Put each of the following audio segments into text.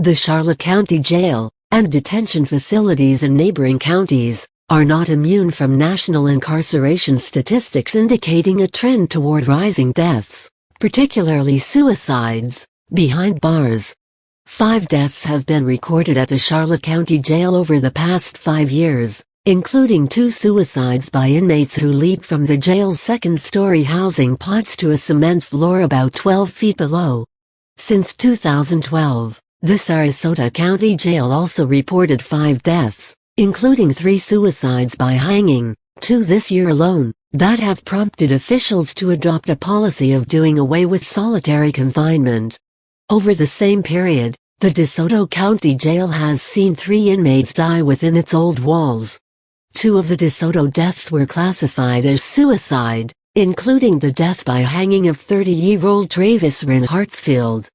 The Charlotte County Jail, and detention facilities in neighboring counties, are not immune from national incarceration statistics indicating a trend toward rising deaths, particularly suicides, behind bars. 5 deaths have been recorded at the Charlotte County Jail over the past 5 years, including 2 suicides by inmates who leaped from the jail's second-story housing pods to a cement floor about 12 feet below. Since 2012, the Sarasota County Jail also reported 5 deaths, including 3 suicides by hanging, 2 this year alone, that have prompted officials to adopt a policy of doing away with solitary confinement. Over the same period, the DeSoto County Jail has seen 3 inmates die within its old walls. 2 of the DeSoto deaths were classified as suicide, including the death by hanging of 30-year-old Travis Ryn Hartsfield.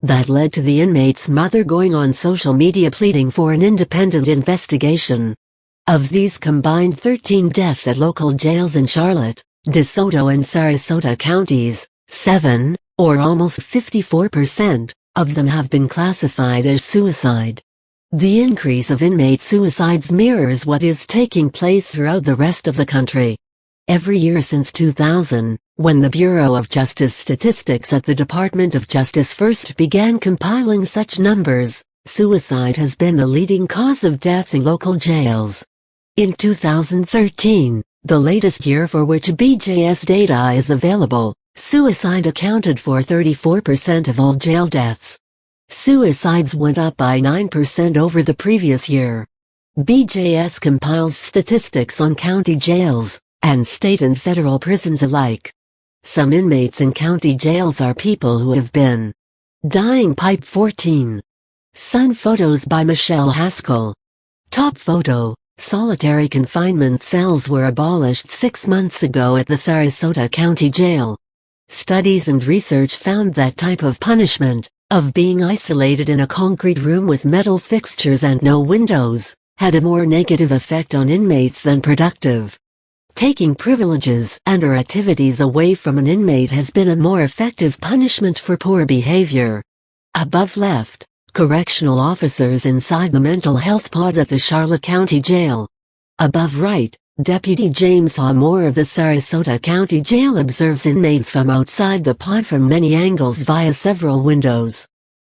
That led to the inmate's mother going on social media pleading for an independent investigation. Of these combined 13 deaths at local jails in Charlotte, DeSoto and Sarasota counties, 7, or almost 54%, of them have been classified as suicide. The increase of inmate suicides mirrors what is taking place throughout the rest of the country. Every year since 2000, when the Bureau of Justice Statistics at the Department of Justice first began compiling such numbers, suicide has been the leading cause of death in local jails. In 2013, the latest year for which BJS data is available, suicide accounted for 34% of all jail deaths. Suicides went up by 9% over the previous year. BJS compiles statistics on county jails, and state and federal prisons alike. Some inmates in county jails are people who have been dying. Pipe 14. Sun photos by Michelle Haskell. Top photo: solitary confinement cells were abolished 6 months ago at the Sarasota County Jail. Studies and research found that type of punishment, of being isolated in a concrete room with metal fixtures and no windows, had a more negative effect on inmates than productive. Taking privileges and/or activities away from an inmate has been a more effective punishment for poor behavior. Above left, correctional officers inside the mental health pods at the Charlotte County Jail. Above right, Deputy James Moore of the Sarasota County Jail observes inmates from outside the pod from many angles via several windows.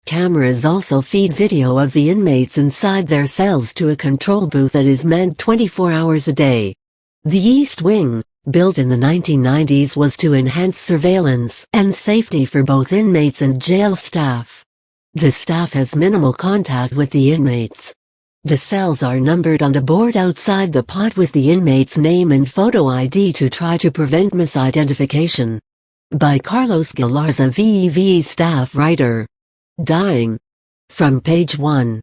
Cameras also feed video of the inmates inside their cells to a control booth that is manned 24 hours a day. The East Wing, built in the 1990s, was to enhance surveillance and safety for both inmates and jail staff. The staff has minimal contact with the inmates. The cells are numbered on a board outside the pod with the inmate's name and photo ID to try to prevent misidentification. By Carlos Galarza, VEV staff writer. Dying. From page 1.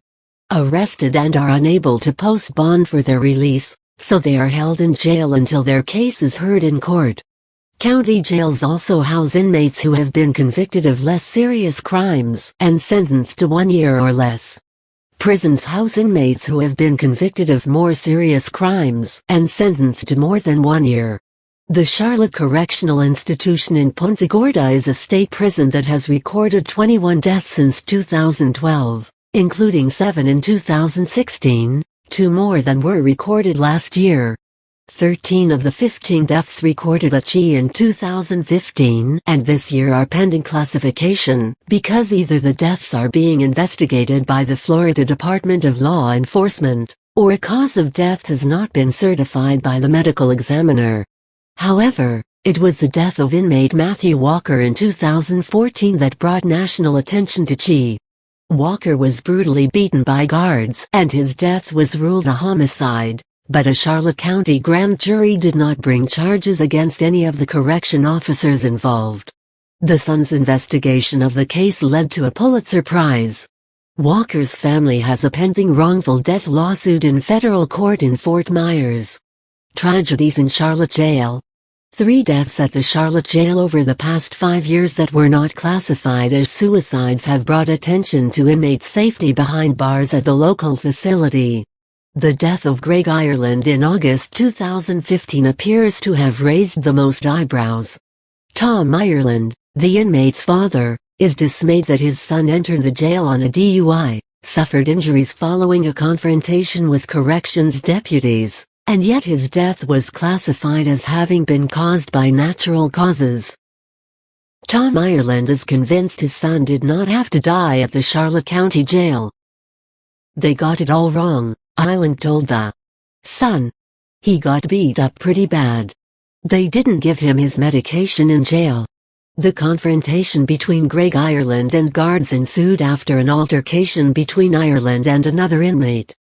Arrested and are unable to post bond for their release, so they are held in jail until their case is heard in court. County jails also house inmates who have been convicted of less serious crimes and sentenced to 1 year or less. Prisons house inmates who have been convicted of more serious crimes and sentenced to more than 1 year. The Charlotte Correctional Institution in Punta Gorda is a state prison that has recorded 21 deaths since 2012, including 7 in 2016, 2 more than were recorded last year. 13 of the 15 deaths recorded at CHI in 2015 and this year are pending classification, because either the deaths are being investigated by the Florida Department of Law Enforcement, or a cause of death has not been certified by the medical examiner. However, it was the death of inmate Matthew Walker in 2014 that brought national attention to CHI. Walker was brutally beaten by guards and his death was ruled a homicide, but a Charlotte County grand jury did not bring charges against any of the correction officers involved. The Sun's investigation of the case led to a Pulitzer Prize. Walker's family has a pending wrongful death lawsuit in federal court in Fort Myers. Tragedies in Charlotte Jail. 3 deaths at the Charlotte Jail over the past 5 years that were not classified as suicides have brought attention to inmate safety behind bars at the local facility. The death of Greg Ireland in August 2015 appears to have raised the most eyebrows. Tom Ireland, the inmate's father, is dismayed that his son entered the jail on a DUI, suffered injuries following a confrontation with corrections deputies, and yet his death was classified as having been caused by natural causes. Tom Ireland is convinced his son did not have to die at the Charlotte County Jail. "They got it all wrong," Ireland told the Sun. "He got beat up pretty bad. They didn't give him his medication in jail." The confrontation between Greg Ireland and guards ensued after an altercation between Ireland and another inmate.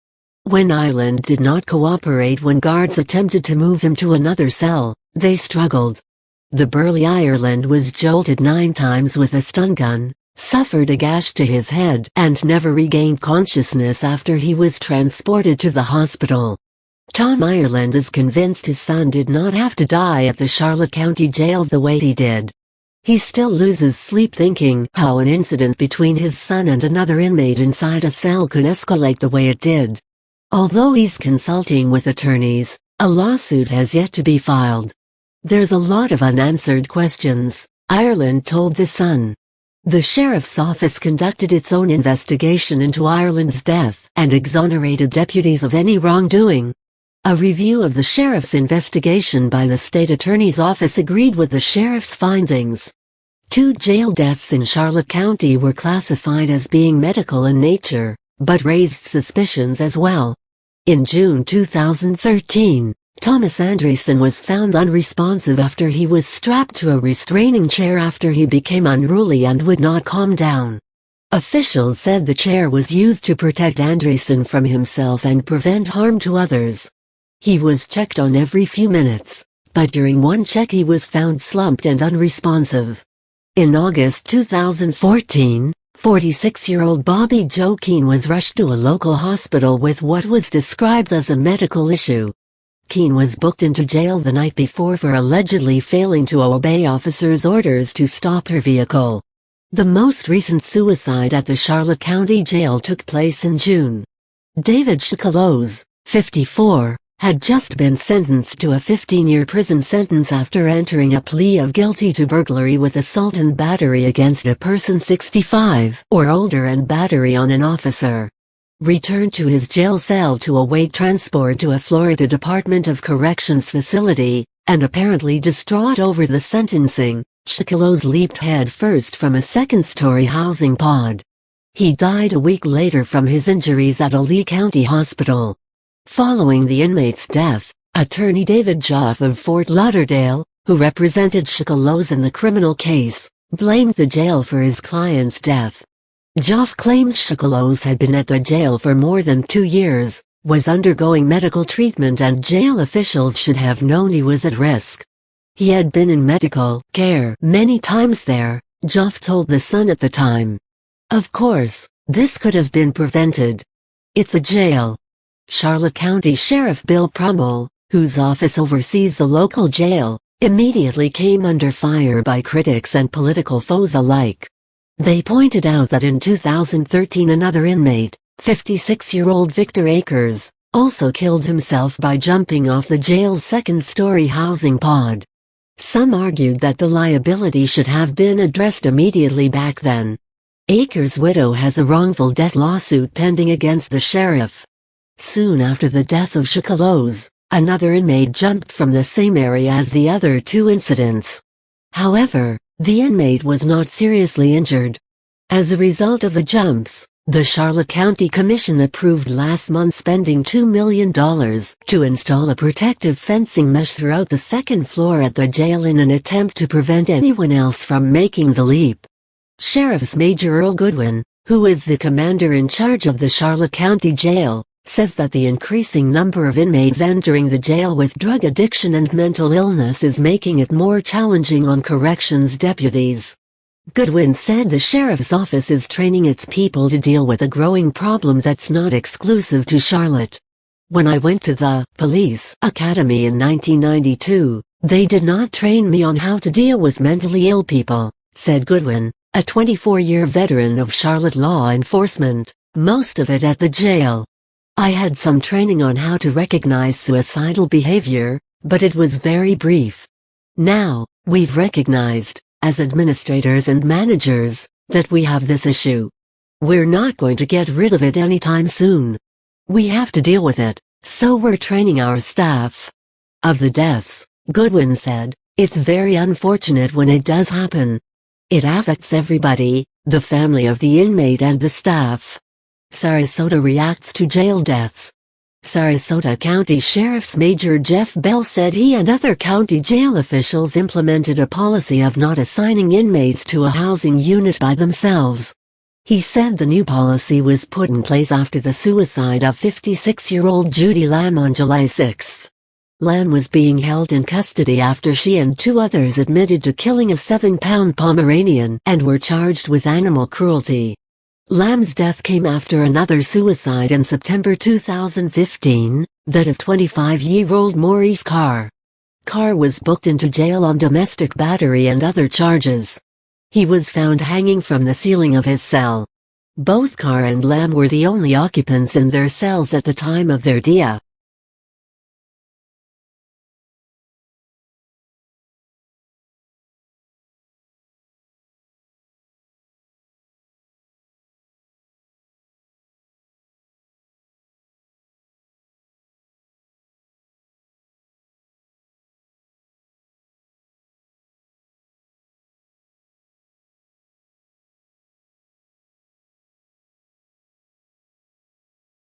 When Ireland did not cooperate when guards attempted to move him to another cell, they struggled. The burly Ireland was jolted 9 times with a stun gun, suffered a gash to his head and never regained consciousness after he was transported to the hospital. Tom Ireland is convinced his son did not have to die at the Charlotte County Jail the way he did. He still loses sleep thinking how an incident between his son and another inmate inside a cell could escalate the way it did. Although he's consulting with attorneys, a lawsuit has yet to be filed. "There's a lot of unanswered questions," Ireland told the Sun. The sheriff's office conducted its own investigation into Ireland's death and exonerated deputies of any wrongdoing. A review of the sheriff's investigation by the state attorney's office agreed with the sheriff's findings. 2 jail deaths in Charlotte County were classified as being medical in nature, but raised suspicions as well. In June 2013, Thomas Andresen was found unresponsive after he was strapped to a restraining chair after he became unruly and would not calm down. Officials said the chair was used to protect Andresen from himself and prevent harm to others. He was checked on every few minutes, but during one check he was found slumped and unresponsive. In August 2014, 46-year-old Bobby Joe Keene was rushed to a local hospital with what was described as a medical issue. Keene was booked into jail the night before for allegedly failing to obey officers' orders to stop her vehicle. The most recent suicide at the Charlotte County Jail took place in June. David Chikalos, 54, had just been sentenced to a 15-year prison sentence after entering a plea of guilty to burglary with assault and battery against a person 65 or older and battery on an officer. Returned to his jail cell to await transport to a Florida Department of Corrections facility, and apparently distraught over the sentencing, Chikalos leaped headfirst from a second-story housing pod. He died a week later from his injuries at a Lee County hospital. Following the inmate's death, attorney David Joff of Fort Lauderdale, who represented Chikalos in the criminal case, blamed the jail for his client's death. Joff claims Chikalos had been at the jail for more than 2 years, was undergoing medical treatment and jail officials should have known he was at risk. He had been in medical care many times there, Joff told the Sun at the time. Of course, this could have been prevented. It's a jail. Charlotte County Sheriff Bill Prummell, whose office oversees the local jail, immediately came under fire by critics and political foes alike. They pointed out that in 2013 another inmate, 56-year-old Victor Akers, also killed himself by jumping off the jail's second-story housing pod. Some argued that the liability should have been addressed immediately back then. Akers' widow has a wrongful death lawsuit pending against the sheriff. Soon after the death of Chikalos, another inmate jumped from the same area as the other 2 incidents. However, the inmate was not seriously injured. As a result of the jumps, the Charlotte County Commission approved last month spending $2 million to install a protective fencing mesh throughout the second floor at the jail in an attempt to prevent anyone else from making the leap. Sheriff's Major Earl Goodwin, who is the commander in charge of the Charlotte County Jail, says that the increasing number of inmates entering the jail with drug addiction and mental illness is making it more challenging on corrections deputies. Goodwin said the sheriff's office is training its people to deal with a growing problem that's not exclusive to Charlotte. "When I went to the police academy in 1992, they did not train me on how to deal with mentally ill people," said Goodwin, a 24-year veteran of Charlotte law enforcement, most of it at the jail. "I had some training on how to recognize suicidal behavior, but it was very brief. Now, we've recognized, as administrators and managers, that we have this issue. We're not going to get rid of it anytime soon. We have to deal with it, so we're training our staff. Of the deaths, Goodwin said, "It's very unfortunate when it does happen. It affects everybody, the family of the inmate and the staff." Sarasota reacts to jail deaths. Sarasota County Sheriff's Major Jeff Bell said he and other county jail officials implemented a policy of not assigning inmates to a housing unit by themselves. He said the new policy was put in place after the suicide of 56-year-old Judy Lamb on July 6. Lamb was being held in custody after she and 2 others admitted to killing a 7-pound Pomeranian and were charged with animal cruelty. Lamb's death came after another suicide in September 2015, that of 25-year-old Maurice Carr. Carr was booked into jail on domestic battery and other charges. He was found hanging from the ceiling of his cell. Both Carr and Lamb were the only occupants in their cells at the time of their death.